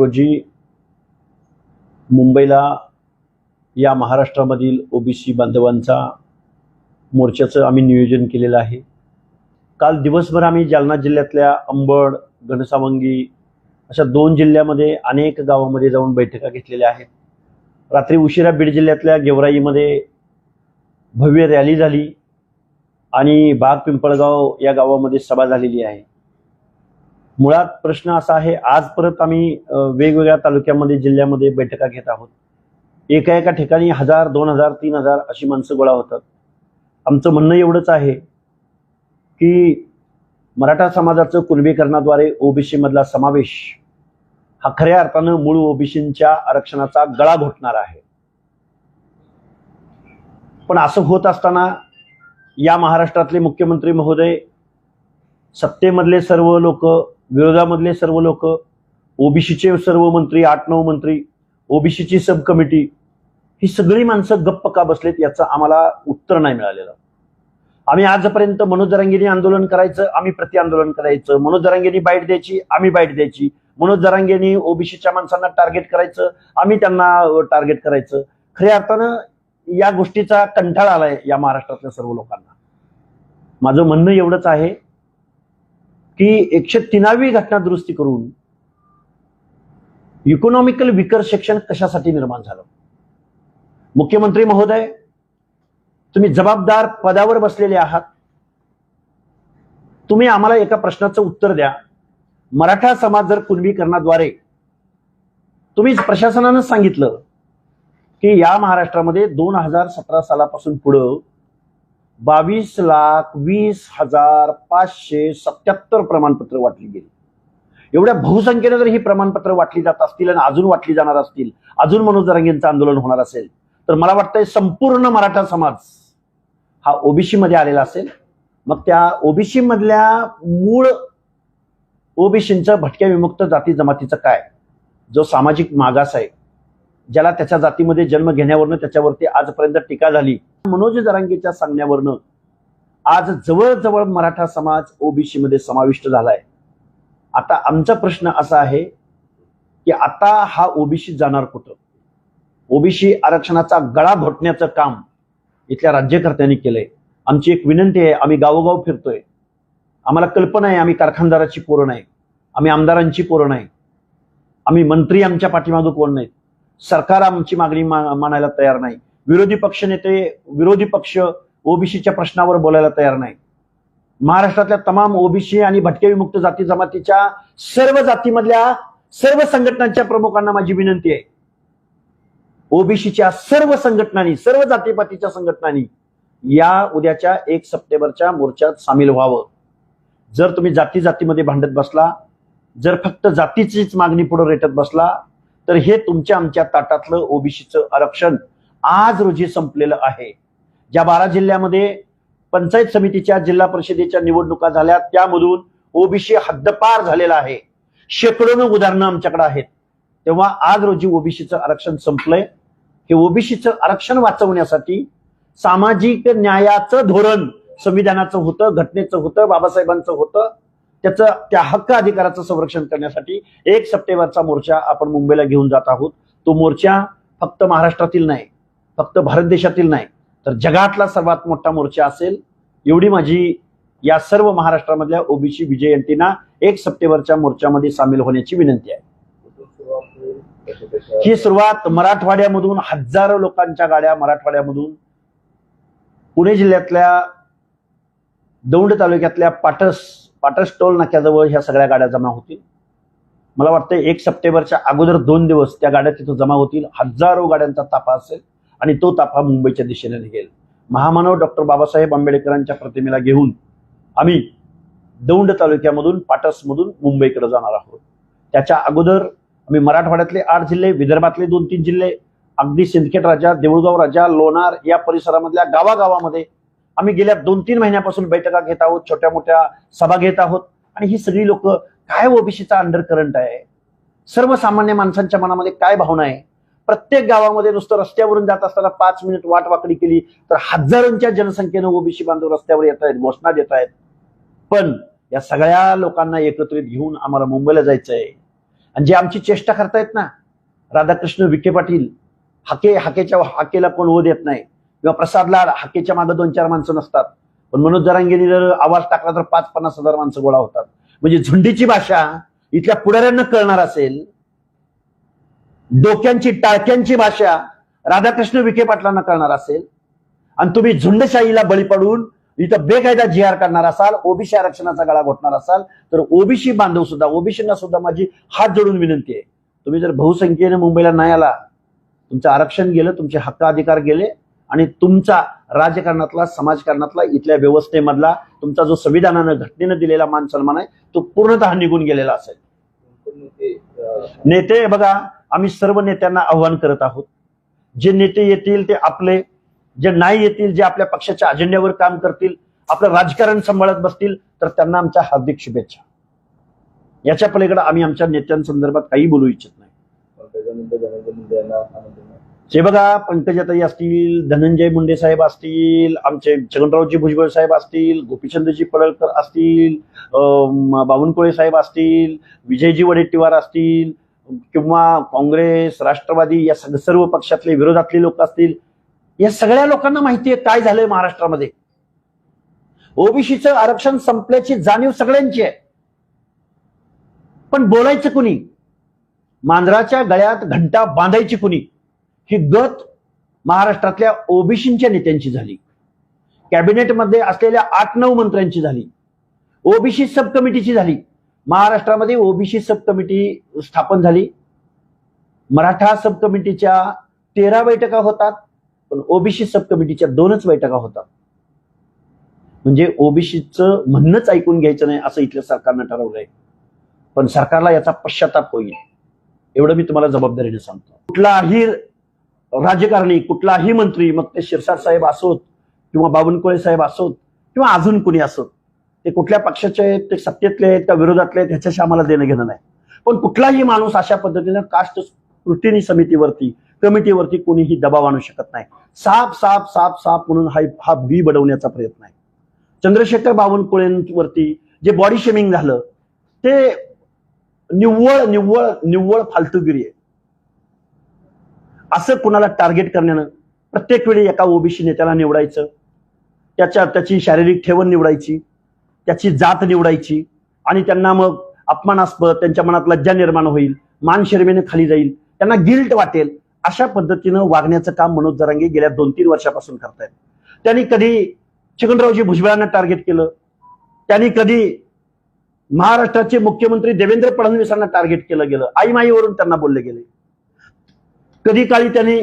रोजी मुंबईला या महाराष्ट्रामधील ओबीसी बांधवांचा मोर्चाचं आम्ही नियोजन केलेलं आहे। काल दिवसभर आम्ही जालना जिल्ह्यातल्या अंबड, घनसावंगी अशा 2 जिल्ह्यामध्ये अनेक गावांमध्ये जाऊन बैठका घेतलेल्या आहेत। रात्री उशिरा बीड जिल्ह्यातल्या गेवराईमध्ये भव्य रॅली झाली आणि बाग पिंपळगाव या गावामध्ये सभा झालेली आहे। मुळात प्रश्न असा आहे, आज परत आम्ही वेगवेगळ्या तालुक्यामध्ये जिल्ह्यामध्ये बैठका घेत आहोत। एका एका ठिकाणी 1000, 2000, 3000 अशी माणसं गोळा होतात। आमचं म्हणणं एवढंच आहे की मराठा समाजाचं कुणबीकरणाद्वारे ओबीसी मधला समावेश हा खऱ्या अर्थानं मूळ ओबीसींच्या आरक्षणाचा गळा घोटणार आहे। पण असं होत असताना या महाराष्ट्रातले मुख्यमंत्री महोदय, सत्तेमधले सर्व लोक, विरोधामधले सर्व लोक, ओबीसीचे सर्व मंत्री, 8-9 मंत्री, ओबीसीची सब कमिटी, ही सगळी माणसं गप्प का बसलेत याचं आम्हाला उत्तर नाही मिळालेलं। आम्ही आजपर्यंत मनोज जरांगेंनी आंदोलन करायचं, आम्ही प्रति आंदोलन करायचं, मनोज जरांगेंनी बाईट द्यायची, आम्ही बाईट द्यायची, मनोज जरांगेंनी ओबीसीच्या माणसांना टार्गेट करायचं, आम्ही त्यांना टार्गेट करायचं। खऱ्या अर्थानं या गोष्टीचा कंटाळा आलाय या महाराष्ट्रातल्या सर्व लोकांना। माझं म्हणणं एवढंच आहे की 103वी घटना दुरुस्ती करून इकॉनॉमिकल विकर सेक्शन कशासाठी निर्माण झालं? मुख्यमंत्री महोदय, तुम्ही जबाबदार पदावर बसलेले आहात, तुम्ही आम्हाला एका प्रश्नाचं उत्तर द्या। मराठा समाज जर कुणबीकरणाद्वारे, तुम्ही प्रशासनानं सांगितलं की या महाराष्ट्रामध्ये 2017 सालापासून पुढं 22,20,577 प्रमाणपत्र वाटली गेली। एवढ्या बहुसंख्येने जर ही प्रमाणपत्र वाटली जात असतील आणि अजून वाटली जाणार असतील, अजून मनोज जरांगेंचं आंदोलन होणार असेल, तर मला वाटतंय संपूर्ण मराठा समाज हा ओबीसी मध्ये आलेला असेल। मग त्या ओबीसी मधल्या मूळ ओबीसींचं भटक्या विमुक्त जाती जमातीचं काय, जो सामाजिक मागास आहे, ज्याला त्याच्या जातीमध्ये जन्म घेण्यावरनं त्याच्यावरती आजपर्यंत टीका झाली, मनोज जरांगेच्या सांगण्यावरनं आज जवळजवळ मराठा समाज ओबीसी मध्ये समाविष्ट झालाय। आता आमचा प्रश्न असा आहे की आता हा ओबीसी जाणार कुठं? ओबीसी आरक्षणाचा गळा घोटण्याचं काम इथल्या राज्यकर्त्यांनी केलंय। आमची एक विनंती आहे, आम्ही गावोगाव फिरतोय, आम्हाला कल्पना आहे आम्ही कारखानदाराची पोरं नाही, आम्ही आमदारांची पोरं नाही, आम्ही मंत्री आमच्या पाठीमागं कोण नाहीत, सरकार आमची मागणी मानायला तयार नाही, विरोधी पक्ष नेते, विरोधी पक्ष ओबीसीच्या प्रश्नावर बोलायला तयार नाही। महाराष्ट्रातल्या तमाम ओबीसी आणि भटके विमुक्त जाती जमातीच्या सर्व जातीमधल्या सर्व संघटनांच्या प्रमुखांना माझी विनंती आहे, ओबीसीच्या सर्व संघटनांनी, सर्व जातीपातीच्या संघटनांनी या उद्याच्या 1 सप्टेंबरच्या मोर्चात सामील व्हावं। जर तुम्ही जाती जातीमध्ये भांडत बसला, जर फक्त जातीचीच मागणी पुढे रेटत बसला, तर हे तुमच्या आमच्या ताटातलं ओबीसीचं आरक्षण आज रोजी संपलेलं आहे। ज्या 12 जिल्ह्यामध्ये पंचायत समितीच्या, जिल्हा परिषदेच्या निवडणुका झाल्या, त्यामधून ओबीसी हद्दपार झालेला आहे। शेकडोनं उदाहरणं आमच्याकडे आहेत। तेव्हा आज रोजी ओबीसीचं आरक्षण संपलंय। हे ओबीसीचं आरक्षण वाचवण्यासाठी सामाजिक न्यायाचं धोरण संविधानाचं होतं, घटनेचं होतं, बाबासाहेबांचं होतं, त्या हक्क अधिकाराचं संरक्षण करण्यासाठी 1 सप्टेंबरचा मोर्चा आपण मुंबईला घेऊन जात आहोत। तो मोर्चा फक्त महाराष्ट्रातील नाही, फक्त भारत देशातील नाही, तर जगातला सर्वात मोठा मोर्चा असेल, एवढी माझी या सर्व महाराष्ट्रामधल्या ओबीसी विजयंतींना 1 सप्टेंबरच्या मोर्चामध्ये सामील होण्याची विनंती आहे। ही सुरुवात मराठवाड्यामधून हजारो लोकांच्या गाड्या मराठवाड्यामधून पुणे जिल्ह्यातल्या दौंड तालुक्यातल्या पाटस टोल नाक्याजवळ ह्या सगळ्या गाड्या जमा होतील। मला वाटतं 1 सप्टेंबरच्या अगोदर 2 दिवस त्या गाड्या तिथं जमा होतील। हजारो गाड्यांचा ताफा असेल आणि तो ताफा मुंबईच्या दिशेने निघेल। महामानव डॉक्टर बाबासाहेब आंबेडकरांच्या प्रतिमेला घेऊन आम्ही दौंड तालुक्यामधून, पाटसमधून मुंबईकडे जाणार आहोत। त्याच्या अगोदर आम्ही मराठवाड्यातले 8 जिल्हे, विदर्भातले 2-3 जिल्हे, अगदी सिंदखेड राजा, देऊळगाव राजा, लोणार या परिसरामधल्या गावागावामध्ये आम्ही गेल्या 2-3 महिन्यापासून बैठका घेत आहोत, छोट्या मोठ्या सभा घेत आहोत। आणि ही सगळी लोक, काय ओबीसीचा अंडरकरंट आहे, सर्वसामान्य माणसांच्या मनामध्ये काय भावना आहे, प्रत्येक गावामध्ये नुसतं रस्त्यावरून जात असताना 5 मिनिट वाट वाकडी केली तर हजारोंच्या जनसंख्येनं ओबीसी बांधव रस्त्यावर येत आहेत, घोषणा देत आहेत। पण या सगळ्या लोकांना एकत्रित घेऊन आम्हाला मुंबईला जायचंय। आणि जे आमची चेष्टा करतायत ना, राधाकृष्ण विखे पाटील, हाकेला कोण हो देत नाही, किंवा प्रसाद लाड, हाकेच्या मागे 2-4 माणसं नसतात, पण मनोज जरांगेंनी जर आवाज टाकला तर 5-50 हजार माणसं गोळा होतात. म्हणजे झुंडीची भाषा इथल्या पुढाऱ्यांना कळणार असेल, डोक्यांची टाळक्यांची भाषा राधाकृष्ण विखे पाटलांना कळणार असेल, आणि तुम्ही झुंडशाहीला बळी पडून इथं बेकायदा जी.आर काढणार असाल, ओबीसी आरक्षणाचा गळा घोटणार असाल, तर ओबीसी बांधव सुद्धा, ओबीसींना सुद्धा माझी हात जोडून विनंती आहे, तुम्ही जर बहुसंख्येने मुंबईला नाही आला, तुमचं आरक्षण गेलं, तुमचे हक्क अधिकार गेले, आणि तुमचा राजकारणातला, समाजकारणातला, इथल्या व्यवस्थेमधला तुमचा जो संविधानानं, घटनेनं दिलेला मान सन्मान आहे तो पूर्णतः निघून गेलेला असेल. नेते बघा, आम्ही सर्व नेत्यांना आव्हान करत आहोत, जे नेते येतील ते आपले, जे नाही येतील, जे आपल्या पक्षाच्या अजेंड्यावर काम करतील, आपलं राजकारण सांभाळत बसतील, तर त्यांना आमच्या हार्दिक शुभेच्छा. याच्या पलीकडे आम्ही आमच्या नेत्यांसंदर्भात काही बोलू इच्छित नाही. हे बघा, पंकजाताई असतील, धनंजय मुंडे साहेब असतील, आमचे छगनरावजी भुजबळ साहेब असतील, गोपीचंदजी पडळकर असतील, बावनकुळे साहेब असतील, विजयजी वडेट्टीवार असतील, किंवा काँग्रेस, राष्ट्रवादी या सर्व पक्षातले विरोधातले लोक असतील, या सगळ्या लोकांना माहिती आहे काय झालंय महाराष्ट्रामध्ये. ओबीसीचं आरक्षण संपल्याची जाणीव सगळ्यांची आहे, पण बोलायचं कुणी, मांजराच्या गळ्यात घंटा बांधायची कुणी, ही गत महाराष्ट्रातल्या ओबीसींच्या नेत्यांची झाली. कॅबिनेटमध्ये असलेल्या 8-9 मंत्र्यांची झाली, ओबीसी सब कमिटीची झाली. महाराष्ट्रामध्ये ओबीसी सब कमिटी स्थापन झाली. मराठा सब कमिटीच्या 13 बैठका होतात, पण ओबीसी सब कमिटीच्या 2च बैठका होतात. म्हणजे ओबीसीचं म्हणणंच ऐकून घ्यायचं नाही असं इथल्या सरकारनं ठरवलंय. पण सरकारला याचा पश्चाताप होईल एवढं मी तुम्हाला जबाबदारीने सांगतो. कुठलाही राजकारणी, कुठलाही मंत्री, मग ते शिरसाट साहेब असोत किंवा बावनकुळे साहेब असोत किंवा अजून कुणी असोत, ते कुठल्या पक्षाचे आहेत, ते सत्तेतले आहेत का विरोधातले आहेत, ह्याच्याशी आम्हाला देणं घेणं नाही. पण कुठलाही माणूस अशा पद्धतीनं कास्ट स्क्रुटिनी समितीवरती, कमिटीवरती कोणीही दबाव आणू शकत नाही. साप म्हणून हा बी बनवण्याचा प्रयत्न आहे. चंद्रशेखर बावनकुळेंवरती जे बॉडी शेमिंग झालं ते निव्वळ फालतूगिरी आहे. असं कुणाला टार्गेट करण्यानं प्रत्येक वेळी एका ओबीसी नेत्याला निवडायचं, त्याची शारीरिक ठेवण निवडायची, त्याची जात निवडायची, आणि त्यांना मग अपमानास्पद, त्यांच्या मनात लज्जा निर्माण होईल, मान शर्मेने खाली जाईल, त्यांना गिल्ट वाटेल, अशा पद्धतीनं वागण्याचं काम मनोज जरांगे गेल्या 2-3 वर्षापासून करतायत. त्यांनी कधी छगनरावजी भुजबळांना टार्गेट केलं, त्यांनी कधी महाराष्ट्राचे मुख्यमंत्री देवेंद्र फडणवीसांना टार्गेट केलं गेलं, आईमाईवरून त्यांना बोलले गेले. कधी काळी त्यांनी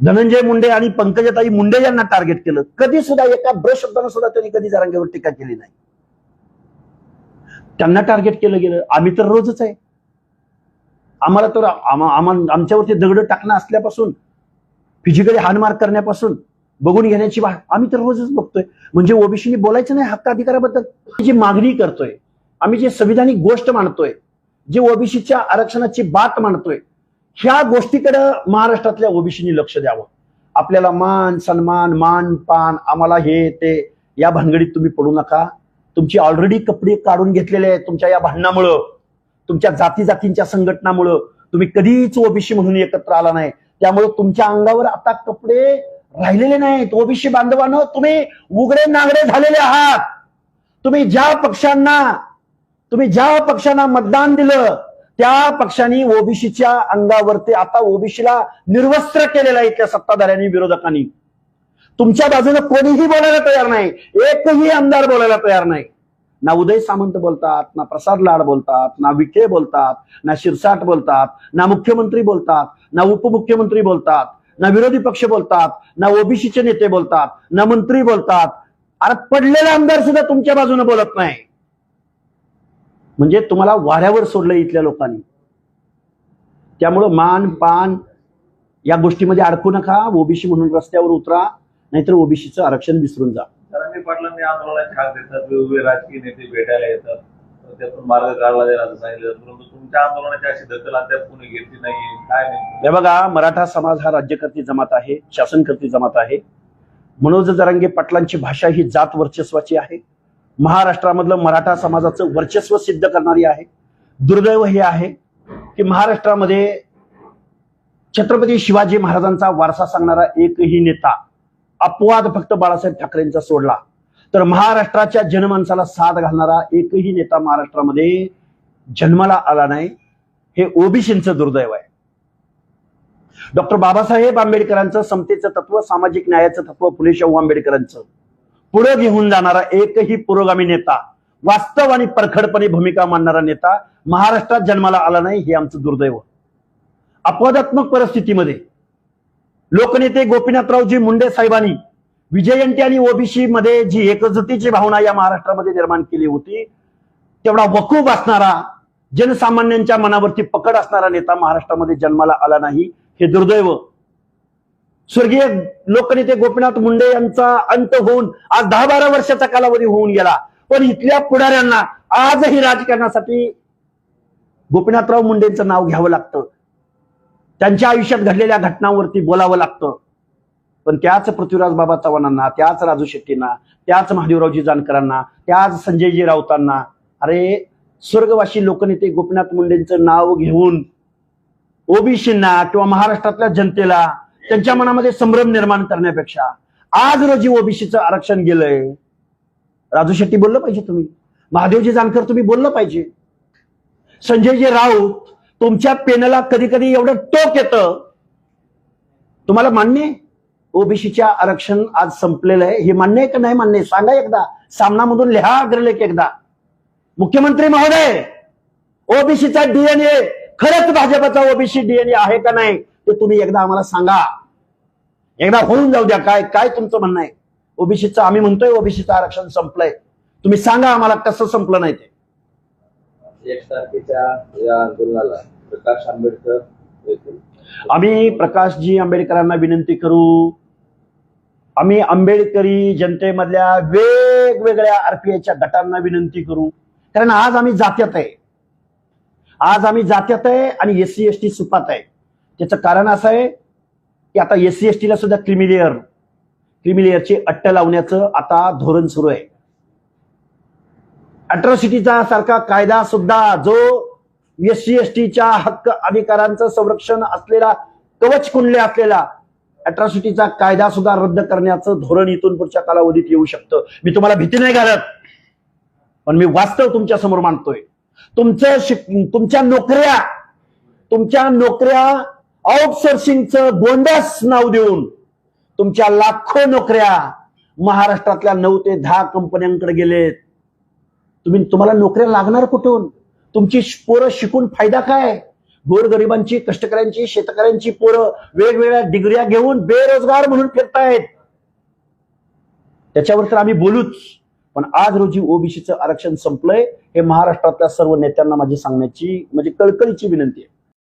धनंजय मुंडे आणि पंकजाताई मुंडे यांना टार्गेट केलं. कधी सुद्धा एका ब्रश शब्दानं सुद्धा त्यांनी कधी जरांगेवर टीका केली नाही. त्यांना टार्गेट केलं गेलं. आम्ही तर रोजच आहे, आम्हाला तर आमच्यावरती दगड टाकणं असल्यापासून, फिजिकली हानमार करण्यापासून, बघून घेण्याची आम्ही तर रोजच बघतोय. म्हणजे ओबीसीनी बोलायचं नाही हक्क अधिकाराबद्दल. जी मागणी करतोय आम्ही, जे संविधानिक गोष्ट मांडतोय, जे ओबीसीच्या आरक्षणाची बात मांडतोय, ह्या गोष्टीकडे महाराष्ट्रातल्या ओबीसीनी लक्ष द्यावं. आपल्याला मान सन्मान, मान पान, आम्हाला हे ते, या भानगडीत तुम्ही पडू नका. तुमची ऑलरेडी कपडे काढून घेतलेले आहेत तुमच्या या भांडणामुळं, तुमच्या जातींच्या संघटनामुळं. तुम्ही कधीच ओबीसी म्हणून एकत्र आला नाही, त्यामुळे तुमच्या अंगावर आता कपडे राहिलेले नाहीत. ओबीसी बांधवांनो, तुम्ही उघडे नागडे झालेले आहात. तुम्ही ज्या पक्षांना मतदान दिलं त्या पक्षांनी ओबीसीच्या अंगावरती आता ओबीसीला निर्वस्त्र केलेलं आहे इथल्या सत्ताधाऱ्यांनी, विरोधकांनी. तुमच्या बाजूने कोणीही बोलायला तयार नाही, एकही आमदार बोलायला तयार नाही. ना उदय सामंत बोलतात, ना प्रसाद लाड बोलतात, ना विखे बोलतात, ना शिरसाट बोलतात, ना मुख्यमंत्री बोलतात, ना उपमुख्यमंत्री बोलतात, ना विरोधी पक्ष बोलतात, ना ओबीसीचे नेते बोलतात, ना मंत्री बोलतात. अरे पडलेला आमदार सुद्धा तुमच्या बाजूने बोलत नाही. म्हणजे तुम्हाला वाऱ्यावर सोडलं इथल्या लोकांनी. त्यामुळं मान पान या गोष्टीमध्ये अडकू नका. ओबीसी म्हणून रस्त्यावर उतरा, नाहीतर ओबीसीचं आरक्षण विसरून जा. जरांगे पाटलांनी आंदोलनाची हाक देतात, वेगवेगळे राजकीय नेते भेटायला येतात, त्यातून मार्ग काढला जाईल असं सांगितलं, परंतु तुमच्या आंदोलनाची अशी दखल अद्याप कोणी घेतली नाही. काय नाही? हे बघा, मराठा समाज हा राज्यकर्ती जमात आहे, शासनकर्ती जमात आहे. मनोज जरांगे पाटलांची भाषा ही जात वर्चस्वाची आहे. महाराष्ट्रामधलं मराठा समाजाचं वर्चस्व सिद्ध करणारी आहे. दुर्दैव हे आहे की महाराष्ट्रामध्ये छत्रपती शिवाजी महाराजांचा वारसा सांगणारा एकही नेता, अपवाद फक्त बाळासाहेब ठाकरेंचा सोडला तर महाराष्ट्राच्या जनमानसाला साथ घालणारा एकही नेता महाराष्ट्रामध्ये जन्माला आला नाही. हे ओबीसींचं दुर्दैव आहे. डॉक्टर बाबासाहेब आंबेडकरांचं समतेचं तत्व, सामाजिक न्यायाचं तत्व, फुले शाहू आंबेडकरांचं पुढे घेऊन जाणारा एकही पुरोगामी नेता, वास्तव आणि परखडपणे भूमिका मांडणारा नेता महाराष्ट्रात जन्माला आला नाही. हे आमचं दुर्दैव. अपवादात्मक परिस्थितीमध्ये लोकनेते गोपीनाथरावजी मुंडे साहेबांनी विजयंती आणि ओबीसी मध्ये जी एकजुटीची भावना या महाराष्ट्रामध्ये निर्माण केली होती, तेवढा वकूफ असणारा, जनसामान्यांच्या मनावरती पकड असणारा नेता महाराष्ट्रामध्ये जन्माला आला नाही. हे दुर्दैव. स्वर्गीय लोकनेते गोपीनाथ मुंडे यांचा अंत होऊन आज 10-12 वर्षाचा कालावधी होऊन गेला, पण इथल्या पुढाऱ्यांना आजही राजकारणासाठी गोपीनाथराव मुंडेंचं नाव घ्यावं लागतं, त्यांच्या आयुष्यात घडलेल्या घटनांवरती बोलावं लागतं. पण त्याच पृथ्वीराज बाबा चव्हाणांना, त्याच राजू शेट्टींना, त्याच महादेवरावजी जानकरांना, त्याच संजयजी राऊतांना, अरे स्वर्गवासी लोकनेते गोपीनाथ मुंडेंचं नाव घेऊन ओबीसींना किंवा महाराष्ट्रातल्या जनतेला त्यांच्या मनामध्ये संभ्रम निर्माण करण्यापेक्षा आज रोजी ओबीसीचं आरक्षण गेलंय. राजू शेट्टी बोललं पाहिजे, तुम्ही महादेवजी जानकर तुम्ही बोललं पाहिजे, संजयजी राऊत, तुमच्या पेनला कधी कधी एवढं टोक येतं. तुम्हाला मान्य आहे ओबीसीच्या आरक्षण आज संपलेलं आहे? हे मान्य आहे का नाही मान्य? सांगा एकदा, सामनामधून लिहा अग्रलेख एकदा. मुख्यमंत्री महोदय, ओबीसीचा डीएनए खरंच भाजपचा ओबीसी डीएनए आहे का नाही ते तुम्ही एकदा आम्हाला सांगा. एकदा होऊन जाऊ द्या. काय काय तुमचं म्हणणं आहे? ओबीसीचं आम्ही म्हणतोय ओबीसीचं आरक्षण संपलंय, तुम्ही सांगा आम्हाला कसं संपलं नाही ते. 1 तारखेच्या या आंदोलनाला प्रकाश आंबेडकर येतील. आम्ही प्रकाशजी आंबेडकरांना विनंती करू, आम्ही आंबेडकरी जनतेमधल्या वेगवेगळ्या आरपीआयच्या गटांना विनंती करू, कारण आज आम्ही जात्यात आहे, आज आम्ही जात्यात आहे आणि एससी एसटी सुपात आहे. त्याचं कारण असं आहे की आता एससी एसटीला सुद्धा क्रिमिलेअरची अट्ट लावण्याचं आता धोरण सुरू आहे. अट्रॉसिटीचा सारखा कायदा सुद्धा, जो एससी एसटीच्या हक्क अधिकारांचं संरक्षण असलेला, कवच कुंडले असलेला अट्रॉसिटीचा कायदा सुद्धा रद्द करण्याचं धोरण इथून पुढच्या कालावधीत येऊ शकतं. मी तुम्हाला भीती नाही घालत, पण मी वास्तव तुमच्या समोर मांडतोय. तुमच्या नोकऱ्या आउटसोर्सिंगचं बोंडस नाव देऊन तुमच्या लाखो नोकऱ्या महाराष्ट्रातल्या 9 ते 10 कंपन्यांकडे गेलेत. तुम्हाला नोकऱ्या लागणार कुठून? तुमची पोरं शिकून फायदा काय? गोरगरिबांची, कष्टकऱ्यांची, शेतकऱ्यांची पोरं वेगवेगळ्या डिग्र्या घेऊन बेरोजगार म्हणून फिरतायत. त्याच्यावर तर आम्ही बोलूच, पण आज रोजी ओबीसीचं आरक्षण संपलंय हे महाराष्ट्रातल्या सर्व नेत्यांना माझी सांगण्याची, म्हणजे कळकळीची विनंती आहे.